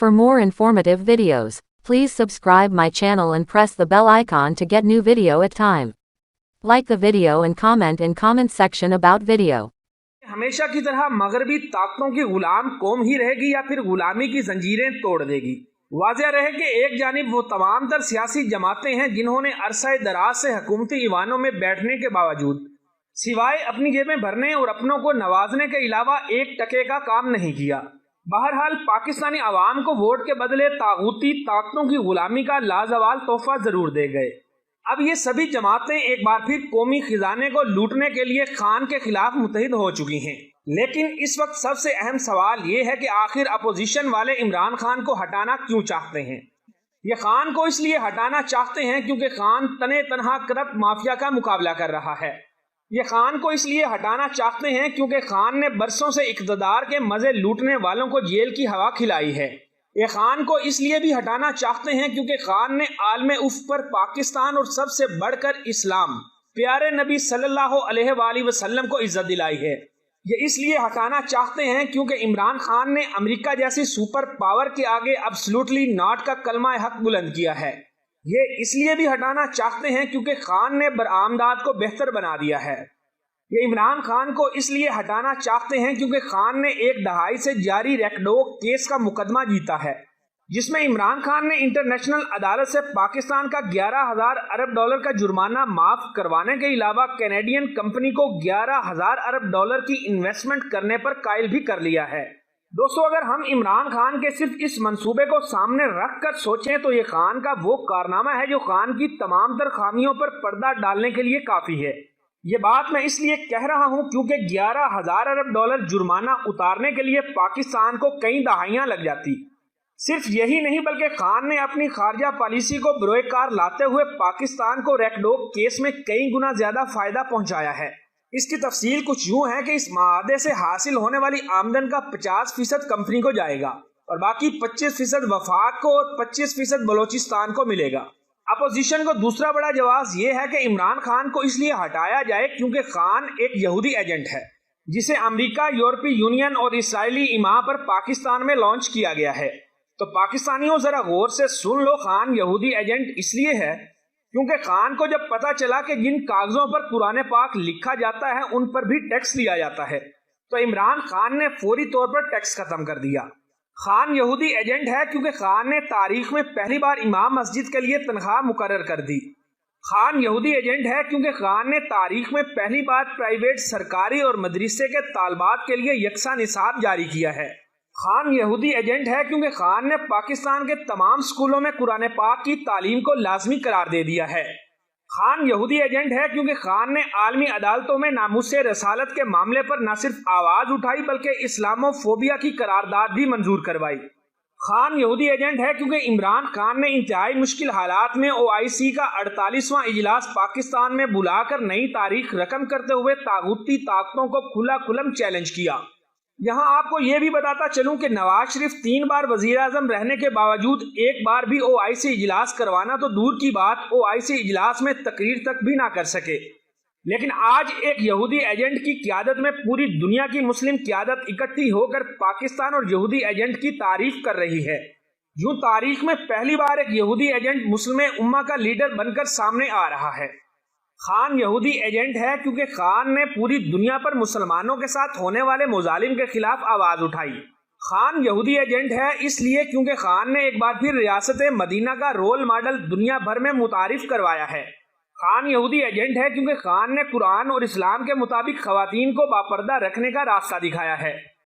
For more informative videos, please subscribe my channel and press the bell icon to get new video at time. Like the video and comment section about video. ہمیشہ کی طرح مغربی طاقتوں کی غلام قوم ہی رہے گی یا پھر غلامی کی زنجیریں توڑ دے گی؟ واضح رہے کہ ایک جانب وہ تمام تر سیاسی جماعتیں ہیں جنہوں نے عرصہ دراز سے حکومتی ایوانوں میں بیٹھنے کے باوجود سوائے اپنی جیبیں بھرنے اور اپنوں کو نوازنے کے علاوہ ایک ٹکے کا کام نہیں کیا۔ بہرحال پاکستانی عوام کو ووٹ کے بدلے طاغوتی طاقتوں کی غلامی کا لازوال تحفہ ضرور دے گئے۔ اب یہ سبھی جماعتیں ایک بار پھر قومی خزانے کو لوٹنے کے لیے خان کے خلاف متحد ہو چکی ہیں، لیکن اس وقت سب سے اہم سوال یہ ہے کہ آخر اپوزیشن والے عمران خان کو ہٹانا کیوں چاہتے ہیں؟ یہ خان کو اس لیے ہٹانا چاہتے ہیں کیونکہ خان تنے تنہا کرپٹ مافیا کا مقابلہ کر رہا ہے۔ یہ خان کو اس لیے ہٹانا چاہتے ہیں کیونکہ خان نے برسوں سے اقتدار کے مزے لوٹنے والوں کو جیل کی ہوا کھلائی ہے۔ یہ خان کو اس لیے بھی ہٹانا چاہتے ہیں کیونکہ خان نے عالم افق پر پاکستان اور سب سے بڑھ کر اسلام، پیارے نبی صلی اللہ علیہ وآلہ وسلم کو عزت دلائی ہے۔ یہ اس لیے ہٹانا چاہتے ہیں کیونکہ عمران خان نے امریکہ جیسی سپر پاور کے آگے ابسلوٹلی ناٹ کا کلمہ حق بلند کیا ہے۔ یہ اس لیے بھی ہٹانا چاہتے ہیں کیونکہ خان نے برآمدات کو بہتر بنا دیا ہے۔ یہ عمران خان کو اس لیے ہٹانا چاہتے ہیں کیونکہ خان نے ایک دہائی سے جاری ریکڈوک کیس کا مقدمہ جیتا ہے، جس میں عمران خان نے انٹرنیشنل عدالت سے پاکستان کا 11,000 ارب ڈالر کا جرمانہ معاف کروانے کے علاوہ کینیڈین کمپنی کو 11,000 ارب ڈالر کی انویسٹمنٹ کرنے پر قائل بھی کر لیا ہے۔ دوستو، اگر ہم عمران خان کے صرف اس منصوبے کو سامنے رکھ کر سوچیں تو یہ خان کا وہ کارنامہ ہے جو خان کی تمام تر خامیوں پر پردہ ڈالنے کے لیے کافی ہے۔ یہ بات میں اس لیے کہہ رہا ہوں کیونکہ 11,000 ارب ڈالر جرمانہ اتارنے کے لیے پاکستان کو کئی دہائیاں لگ جاتی۔ صرف یہی نہیں بلکہ خان نے اپنی خارجہ پالیسی کو بروئے کار لاتے ہوئے پاکستان کو ریکڈوک کیس میں کئی گنا زیادہ فائدہ پہنچایا ہے۔ اس کی تفصیل کچھ یوں ہے کہ اس معاہدے سے حاصل ہونے والی آمدن کا 50% کمپنی کو جائے گا اور باقی 25% وفاق کو اور 25% بلوچستان کو ملے گا۔ اپوزیشن کو دوسرا بڑا جواز یہ ہے کہ عمران خان کو اس لیے ہٹایا جائے کیونکہ خان ایک یہودی ایجنٹ ہے جسے امریکہ، یورپی یونین اور اسرائیلی ایما پر پاکستان میں لانچ کیا گیا ہے۔ تو پاکستانیوں ذرا غور سے سن لو، خان یہودی ایجنٹ اس لیے ہے کیونکہ خان کو جب پتا چلا کہ جن کاغذوں پر قرآن پاک لکھا جاتا ہے ان پر بھی ٹیکس لیا جاتا ہے تو عمران خان نے فوری طور پر ٹیکس ختم کر دیا۔ خان یہودی ایجنٹ ہے کیونکہ خان نے تاریخ میں پہلی بار امام مسجد کے لیے تنخواہ مقرر کر دی۔ خان یہودی ایجنٹ ہے کیونکہ خان نے تاریخ میں پہلی بار پرائیویٹ، سرکاری اور مدرسے کے طالبات کے لیے یکساں نصاب جاری کیا ہے۔ خان یہودی ایجنٹ ہے کیونکہ خان نے پاکستان کے تمام اسکولوں میں قرآن پاک کی تعلیم کو لازمی قرار دے دیا ہے۔ خان یہودی ایجنٹ ہے کیونکہ خان نے عالمی عدالتوں میں ناموس رسالت کے معاملے پر نہ صرف آواز اٹھائی بلکہ اسلامو فوبیا کی قرارداد بھی منظور کروائی۔ خان یہودی ایجنٹ ہے کیونکہ عمران خان نے انتہائی مشکل حالات میں OIC کا 48واں اجلاس پاکستان میں بلا کر نئی تاریخ رقم کرتے ہوئے طاغوتی طاقتوں کو کھلا کھلم چیلنج کیا۔ یہاں آپ کو یہ بھی بتاتا چلوں کہ نواز شریف 3 بار وزیر اعظم رہنے کے باوجود ایک بار بھی OIC اجلاس کروانا تو دور کی بات، OIC اجلاس میں تقریر تک بھی نہ کر سکے۔ لیکن آج ایک یہودی ایجنٹ کی قیادت میں پوری دنیا کی مسلم قیادت اکٹھی ہو کر پاکستان اور یہودی ایجنٹ کی تعریف کر رہی ہے۔ یوں تاریخ میں پہلی بار ایک یہودی ایجنٹ مسلم امہ کا لیڈر بن کر سامنے آ رہا ہے۔ خان یہودی ایجنٹ ہے کیونکہ خان نے پوری دنیا پر مسلمانوں کے ساتھ ہونے والے مظالم کے خلاف آواز اٹھائی۔ خان یہودی ایجنٹ ہے اس لیے کیونکہ خان نے ایک بار پھر ریاست مدینہ کا رول ماڈل دنیا بھر میں متعارف کروایا ہے۔ خان یہودی ایجنٹ ہے کیونکہ خان نے قرآن اور اسلام کے مطابق خواتین کو باپردہ رکھنے کا راستہ دکھایا ہے۔